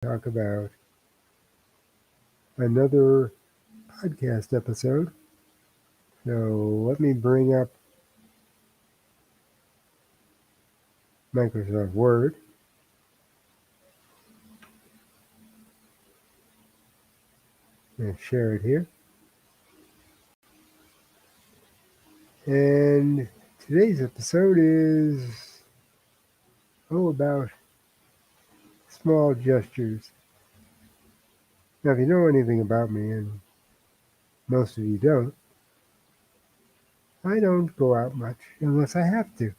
talk about another podcast episode. So let me bring up Microsoft Word and share it here. And today's episode is about small gestures. Now, if you know anything about me, and most of you don't, I don't go out much unless I have to.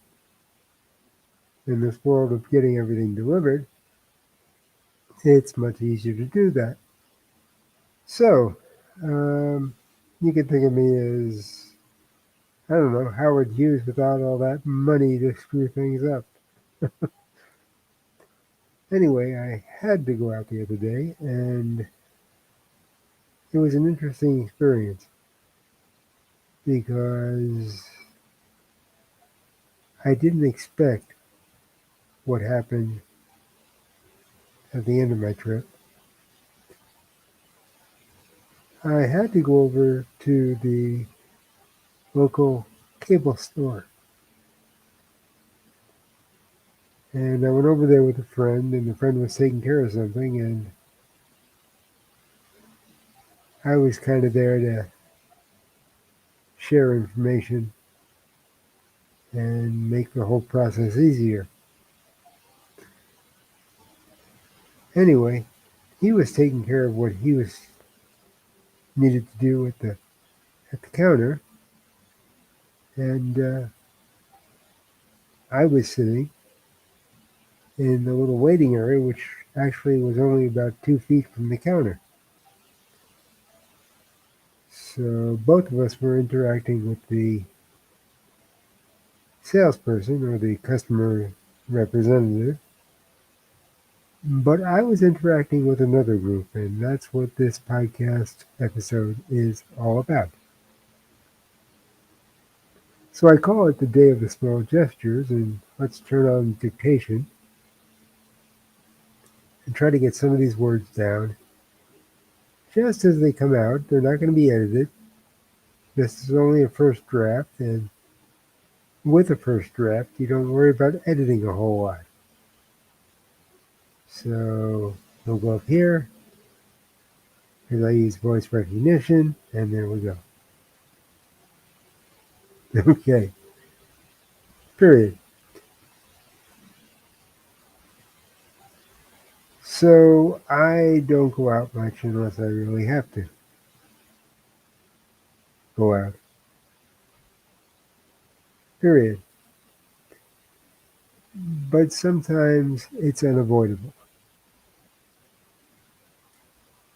In this world of getting everything delivered, it's much easier to do that. So, um, you can think of me as, I don't know, Howard Hughes without all that money to screw things up. Anyway, I had to go out the other day, and it was an interesting experience because I didn't expect what happened at the end of my trip. I had to go over to the local cable store. And I went over there with a friend, and the friend was taking care of something, and I was kind of there to share information and make the whole process easier. Anyway, he was taking care of what he was needed to do at the counter, and I was sitting in the little waiting area, which actually was only about 2 feet from the counter. So both of us were interacting with the salesperson or the customer representative, but I was interacting with another group, and that's what this podcast episode is all about. So I call it the Day of the Small Gestures, and let's turn on dictation and try to get some of these words down just as they come out. They're not going to be edited. This is only a first draft, and with a first draft, you don't worry about editing a whole lot. So we'll go up here, because I use voice recognition, and there we go. Okay, period. So I don't go out much unless I really have to go out. Period. But sometimes it's unavoidable.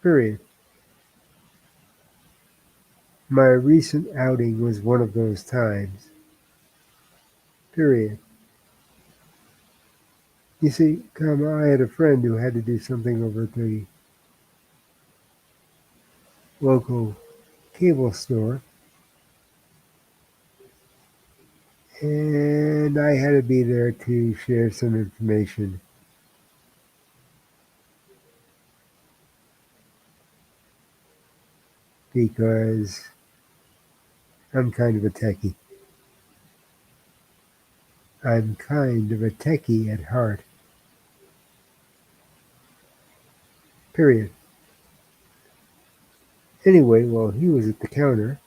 Period. My recent outing was one of those times. Period. You see, I had a friend who had to do something over at the local cable store, and I had to be there to share some information. Because I'm kind of a techie. I'm kind of a techie at heart. Period. Anyway, while he was at the counter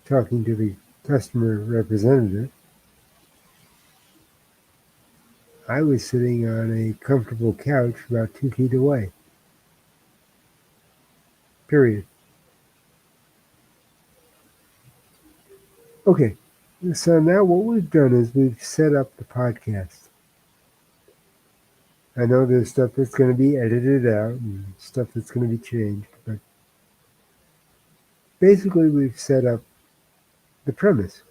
talking to the customer representative, I was sitting on a comfortable couch about 2 feet away. Period. Okay, so now what we've done is we've set up the podcast. I know there's stuff that's going to be edited out and stuff that's going to be changed, but basically we've set up the premise.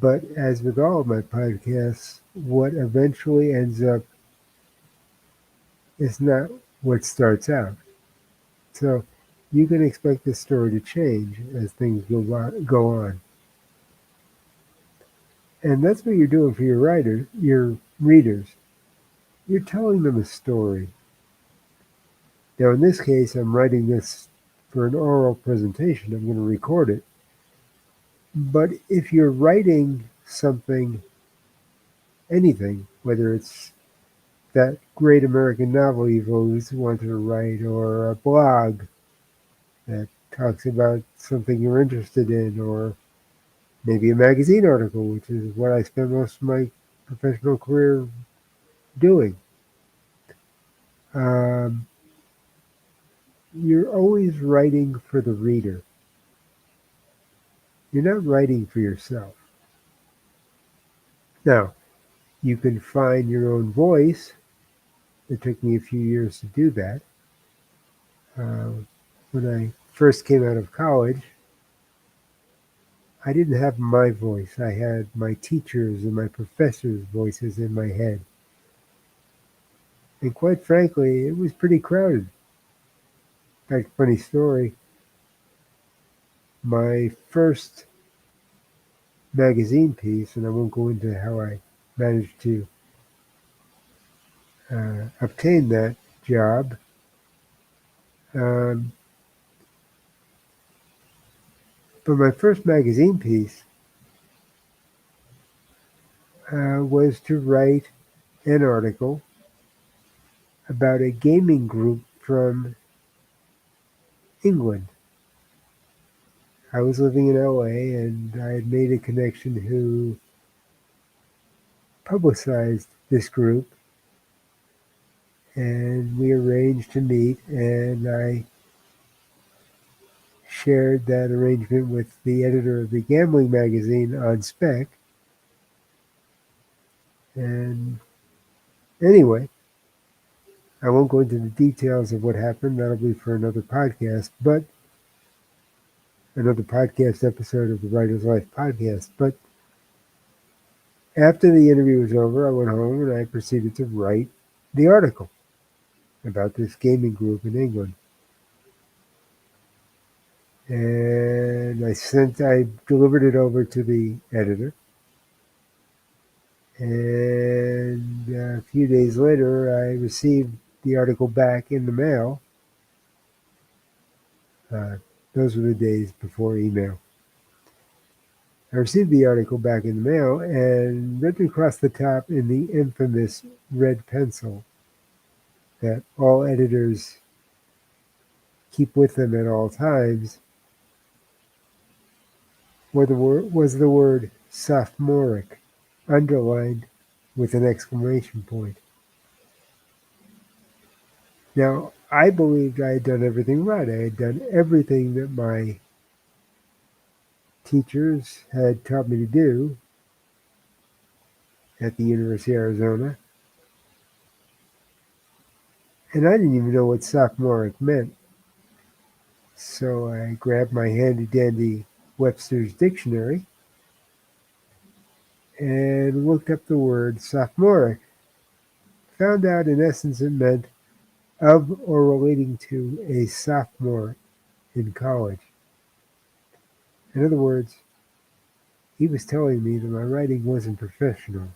But as with all of my podcasts, what eventually ends up is not what starts out. So you can expect the story to change as things go on. And that's what you're doing for your readers. You're telling them a story. Now, in this case, I'm writing this for an oral presentation. I'm going to record it. But if you're writing something, anything, whether it's that great American novel you've always wanted to write, or a blog that talks about something you're interested in, or maybe a magazine article, which is what I spent most of my professional career doing. Um, you're always writing for the reader. You're not writing for yourself. Now, you can find your own voice. It took me a few years to do that. Uh, when I first came out of college, I didn't have my voice. I had my teachers and my professors' voices in my head. And quite frankly, it was pretty crowded. In fact, funny story, my first magazine piece, and I won't go into how I managed to obtain that job, um, but my first magazine piece was to write an article about a gaming group from England. I was living in LA and I had made a connection who publicized this group, and we arranged to meet, and I shared that arrangement with the editor of the gambling magazine on spec. And anyway, I won't go into the details of what happened. That'll be for another podcast, but another podcast episode of the Writer's Life podcast. But after the interview was over, I went home and I proceeded to write the article about this gaming group in England. And I delivered it over to the editor. And a few days later, I received the article back in the mail. Uh, those were the days before email. I received the article back in the mail, and written across the top in the infamous red pencil that all editors keep with them at all times was the word sophomoric, underlined with an exclamation point. Now, I believed I had done everything right. I had done everything that my teachers had taught me to do at the University of Arizona. And I didn't even know what sophomoric meant. So I grabbed my handy dandy Webster's dictionary and looked up the word sophomoric. Found out in essence it meant of or relating to a sophomore in college. In other words, he was telling me that my writing wasn't professional.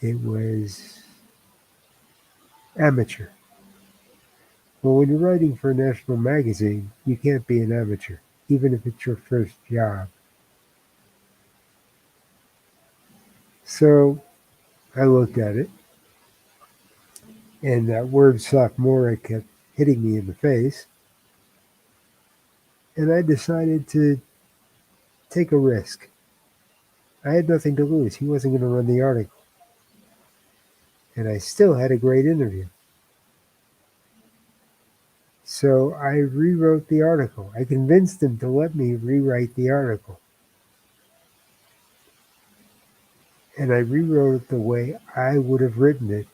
It was amateur. Well, when you're writing for a national magazine, you can't be an amateur, even if it's your first job. So I looked at it, and that word sophomoric kept hitting me in the face, and I decided to take a risk. I had nothing to lose. He wasn't going to run the article. And I still had a great interview. So I rewrote the article. I convinced him to let me rewrite the article. And I rewrote it the way I would have written it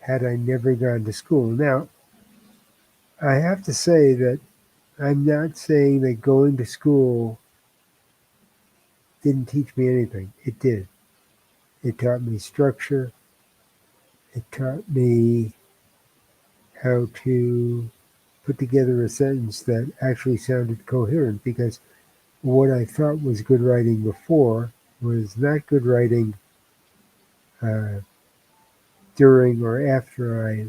had I never gone to school. Now, I have to say that I'm not saying that going to school didn't teach me anything. It did. It taught me structure. It taught me how to put together a sentence that actually sounded coherent, because what I thought was good writing before was not good writing uh, during or after I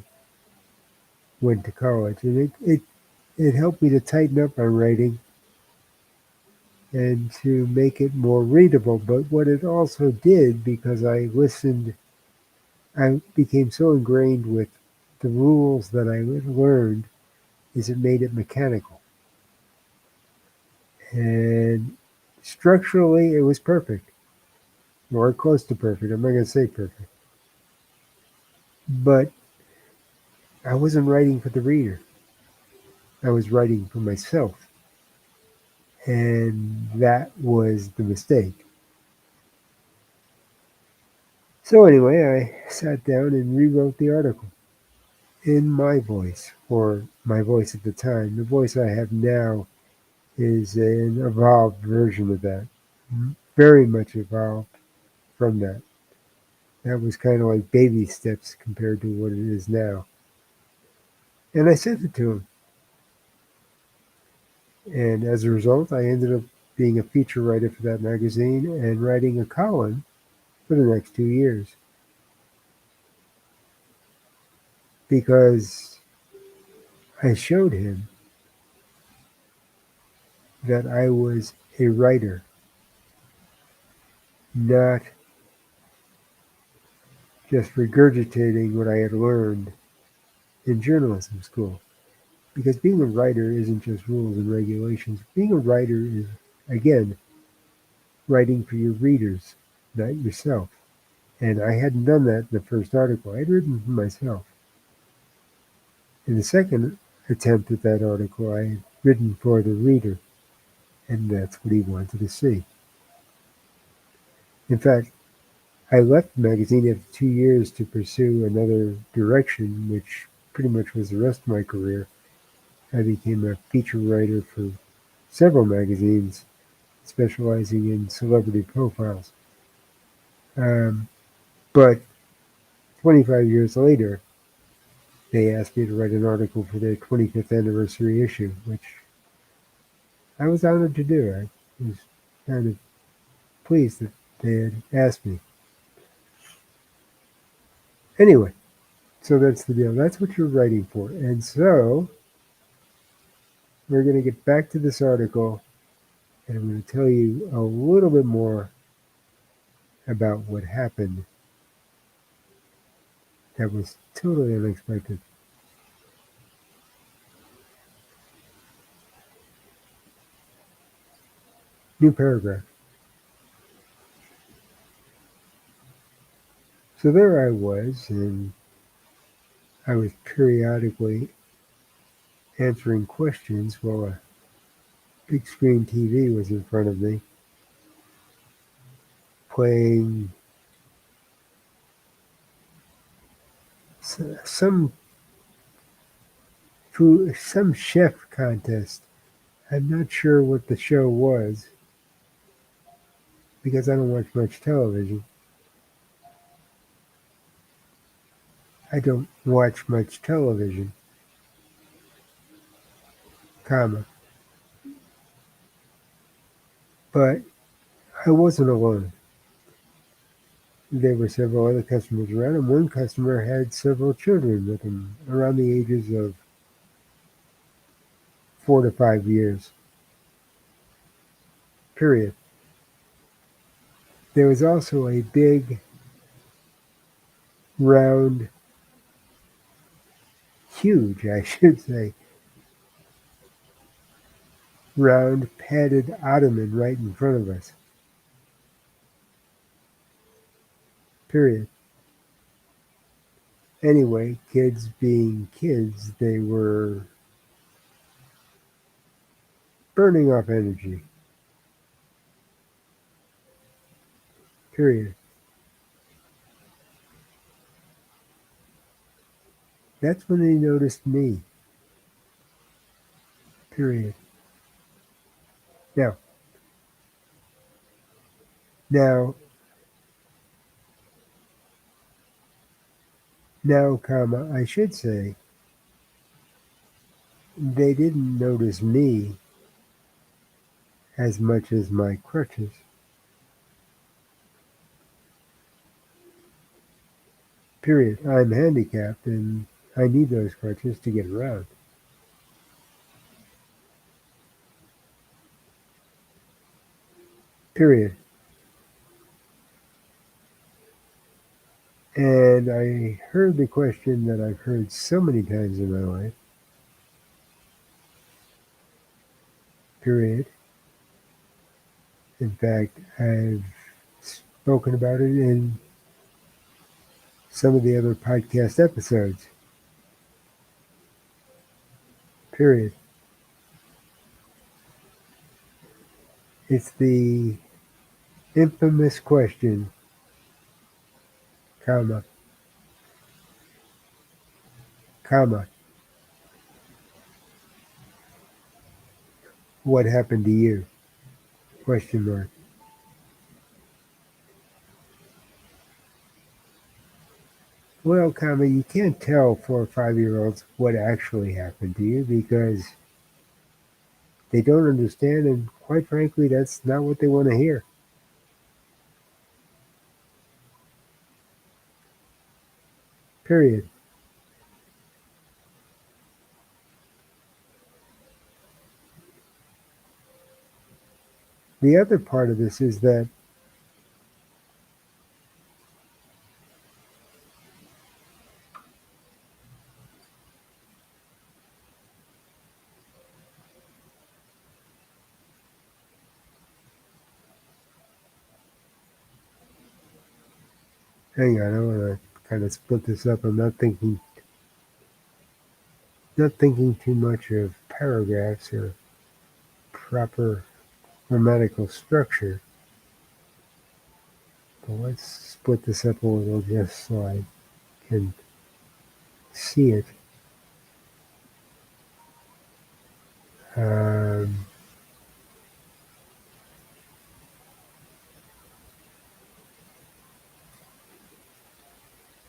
went to college. And it helped me to tighten up my writing and to make it more readable. But what it also did, because I listened, I became so ingrained with the rules that I learned, is it made it mechanical. And structurally, it was perfect, or close to perfect. I'm not going to say perfect. But I wasn't writing for the reader, I was writing for myself. And that was the mistake. So, anyway, I sat down and rewrote the article in my voice, or my voice at the time. The voice I have now is an evolved version of that, very much evolved from that. That was kind of like baby steps compared to what it is now. And I sent it to him. And as a result, I ended up being a feature writer for that magazine and writing a column for the next 2 years because I showed him that I was a writer, not just regurgitating what I had learned in journalism school. Because being a writer isn't just rules and regulations. Being a writer is, again, writing for your readers, not yourself. And I hadn't done that in the first article. I'd written for myself. In the second attempt at that article, I had written for the reader, and that's what he wanted to see. In fact, I left the magazine after 2 years to pursue another direction, which pretty much was the rest of my career. I became a feature writer for several magazines specializing in celebrity profiles. Um, but 25 years later, they asked me to write an article for their 25th anniversary issue, which I was honored to do. I was kind of pleased that they had asked me. Anyway, so that's the deal. That's what you're writing for. And so we're going to get back to this article, and I'm going to tell you a little bit more about what happened that was totally unexpected. New paragraph. So there I was, and I was periodically answering questions while a big screen TV was in front of me, playing some food, some chef contest. I'm not sure what the show was because I don't watch much television. I don't watch much television, comma. But I wasn't alone. There were several other customers around, and one customer had several children with him around the ages of 4 to 5 years, period. There was also a big, round, huge, I should say, round, padded ottoman right in front of us, period. Anyway, kids being kids, they were burning off energy, period. That's when they noticed me, period. Now, now, now, comma, I should say, they didn't notice me as much as my crutches. Period. I'm handicapped and I need those crutches to get around. Period. And I heard the question that I've heard so many times in my life. Period. In fact, I've spoken about it in some of the other podcast episodes. Period. It's the infamous question, comma, comma, what happened to you? Question mark. Well, comma, you can't tell 4 or 5 year olds what actually happened to you because they don't understand, and quite frankly, that's not what they want to hear. Period. The other part of this is that hang on, I want to kind of split this up. I'm not thinking too much of paragraphs or proper grammatical structure. But let's split this up a little just so I can see it. Um,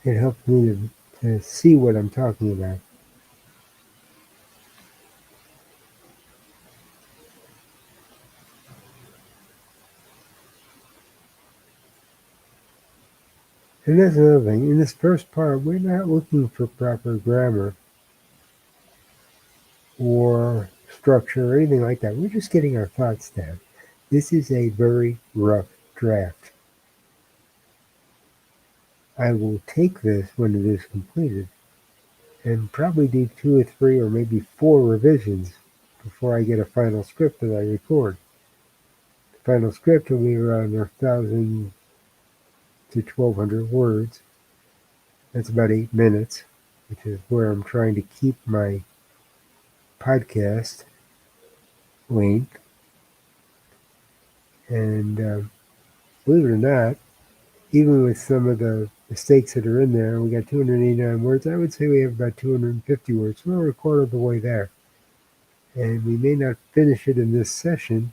it helps me to see what I'm talking about. And that's another thing. In this first part, we're not looking for proper grammar or structure or anything like that. We're just getting our thoughts down. This is a very rough draft. I will take this when it is completed and probably do 2 or 3 or maybe 4 revisions before I get a final script that I record. The final script will be around 1,000 to 1,200 words. That's about 8 minutes, which is where I'm trying to keep my podcast length. And believe it or not, even with some of the mistakes that are in there, we got 289 words. I would say we have about 250 words. We're a quarter of the way there. And we may not finish it in this session,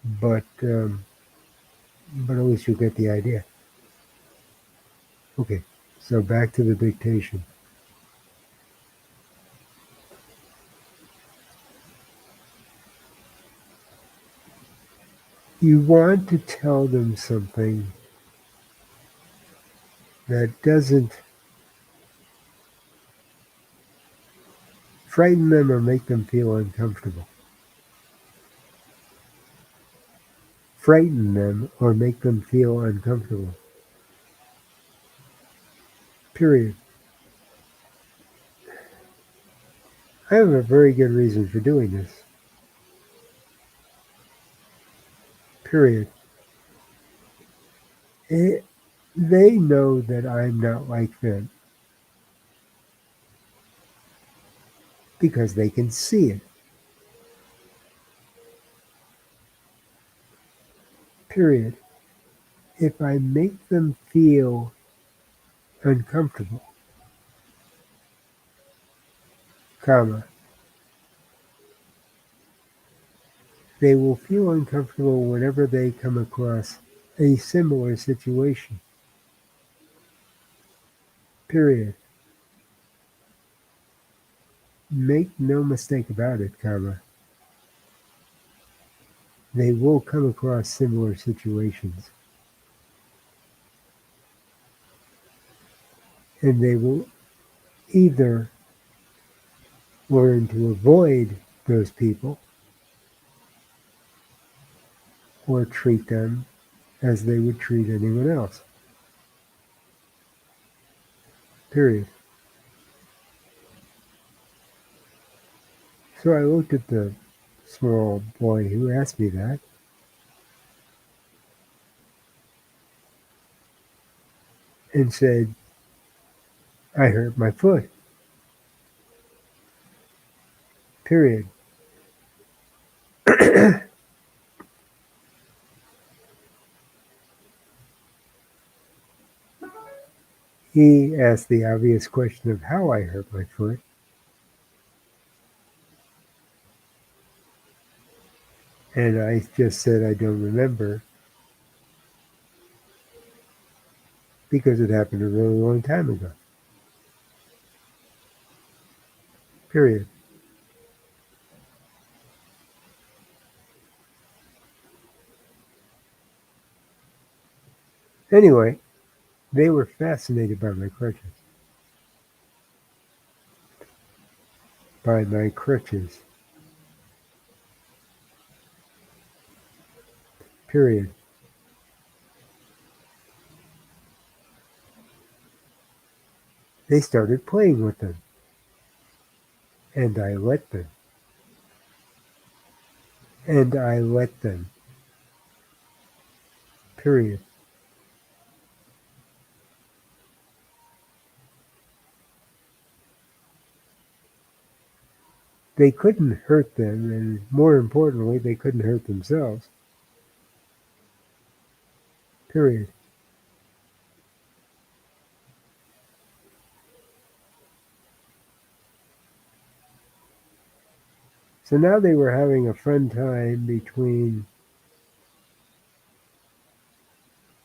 but at least you'll get the idea. Okay, so back to the dictation. You want to tell them something that doesn't frighten them or make them feel uncomfortable. Frighten them or make them feel uncomfortable. Period. I have a very good reason for doing this. Period. They know that I'm not like them because they can see it. Period. If I make them feel uncomfortable, comma, they will feel uncomfortable whenever they come across a similar situation. Period. Make no mistake about it, comma. they will come across similar situations. And they will either learn to avoid those people or treat them as they would treat anyone else. Period. So I looked at the small boy who asked me that and said, I hurt my foot. Period. He asked the obvious question of how I hurt my foot. And I just said I don't remember because it happened a really long time ago. Period. Anyway, they were fascinated by my crutches. By my crutches. Period. They started playing with them. And I let them. And I let them. Period. They couldn't hurt them, and more importantly, they couldn't hurt themselves. Period. So now they were having a fun time between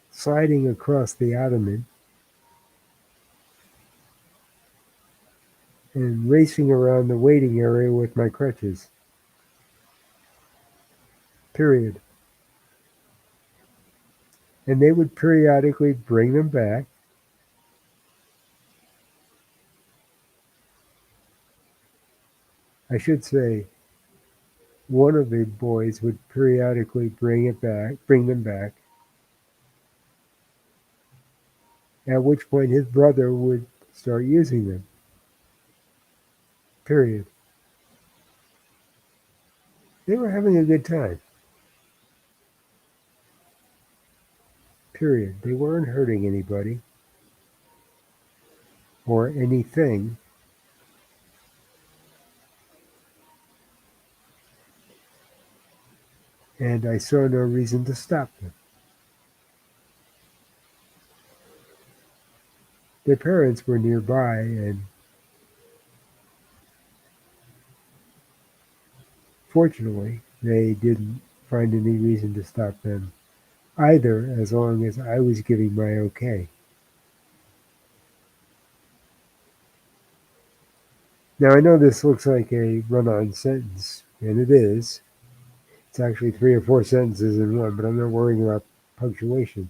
sliding across the ottoman and racing around the waiting area with my crutches. Period. And they would periodically bring them back. I should say, one of the boys would periodically bring them back, at which point his brother would start using them. Period. They were having a good time. Period. They weren't hurting anybody or anything. And I saw no reason to stop them. Their parents were nearby, and fortunately, they didn't find any reason to stop them either, as long as I was giving my okay. Now, I know this looks like a run on sentence, and it is. It's actually 3 or 4 sentences in one, but I'm not worrying about punctuation.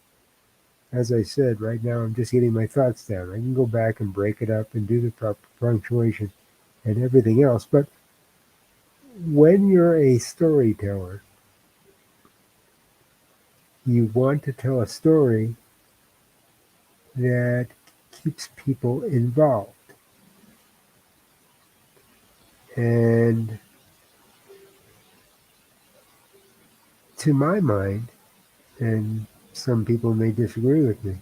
As I said, right now I'm just getting my thoughts down. I can go back and break it up and do the proper punctuation and everything else. But when you're a storyteller, you want to tell a story that keeps people involved. And to my mind, and some people may disagree with me,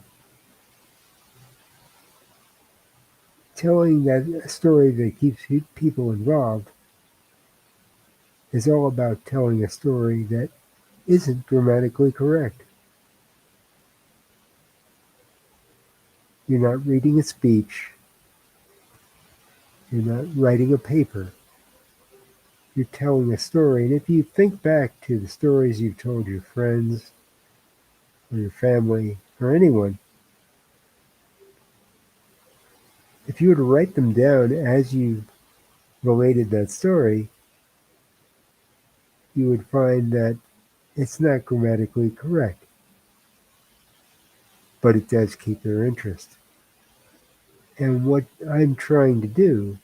telling that story that keeps people involved is all about telling a story that isn't grammatically correct. You're not reading a speech. You're not writing a paper. You're telling a story. And if you think back to the stories you've told your friends or your family or anyone, if you were to write them down as you related that story, you would find that It's not grammatically correct, but it does keep their interest. And what I'm trying to do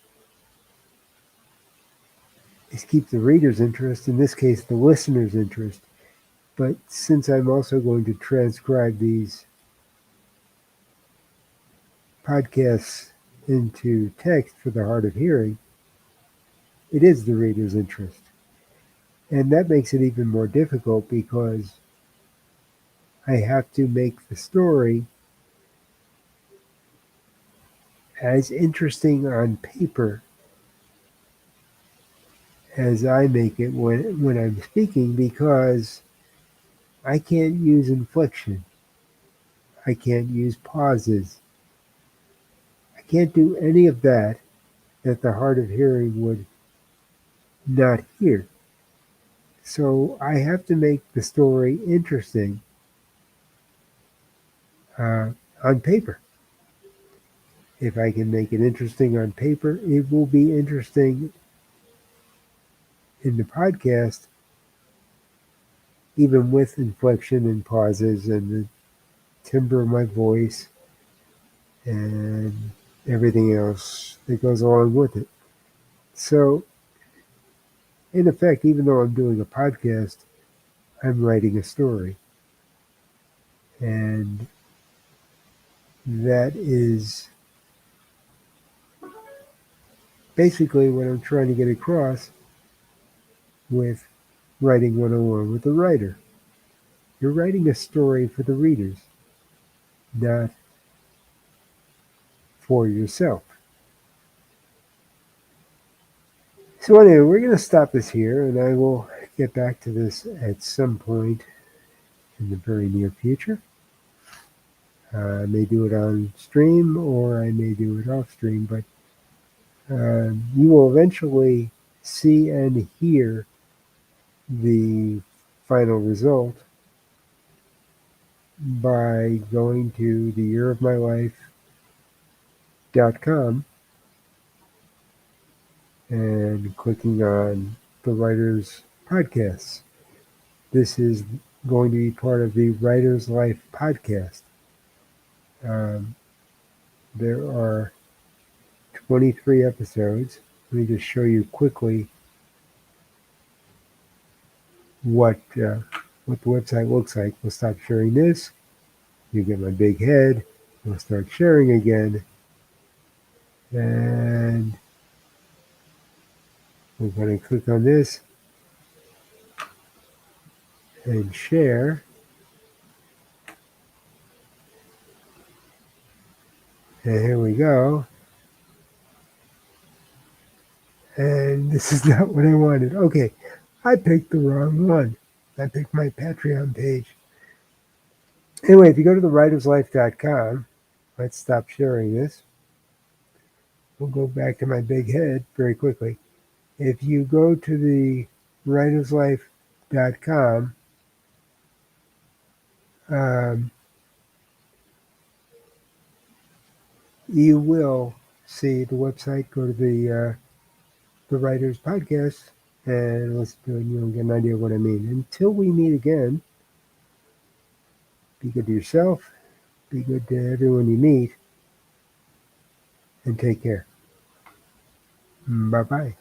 is keep the reader's interest, in this case, the listener's interest. But since I'm also going to transcribe these podcasts into text for the hard of hearing, it is the reader's interest. And that makes it even more difficult because I have to make the story as interesting on paper as I make it when I'm speaking, because I can't use inflection. I can't use pauses. I can't do any of that the hard of hearing would not hear. So I have to make the story interesting uh, on paper. If I can make it interesting on paper, it will be interesting in the podcast, even with inflection and pauses and the timbre of my voice and everything else that goes along with it. So, in effect, even though I'm doing a podcast, I'm writing a story. And that is basically what I'm trying to get across with writing 101 with the writer. You're writing a story for the readers, not for yourself. So anyway, we're going to stop this here, and I will get back to this at some point in the very near future. I may do it on stream or I may do it off stream, but you will eventually see and hear the final result by going to theyearofmylife.com and clicking on the Writer's Podcasts. This is going to be part of the Writer's Life podcast. Um, there are 23 episodes. Let me just show you quickly what the website looks like. We'll stop sharing this. You get my big head. We'll start sharing again. And we're going to click on this and share. And here we go. And this is not what I wanted. Okay, I picked the wrong one. I picked my Patreon page. Anyway, if you go to thewriterslife.com, let's stop sharing this. We'll go back to my big head very quickly. If you go to the writerslife.com, you will see the website. Go to the Writers Podcast and listen to it, and you'll get an idea of what I mean. Until we meet again, be good to yourself, be good to everyone you meet, and take care. Bye-bye.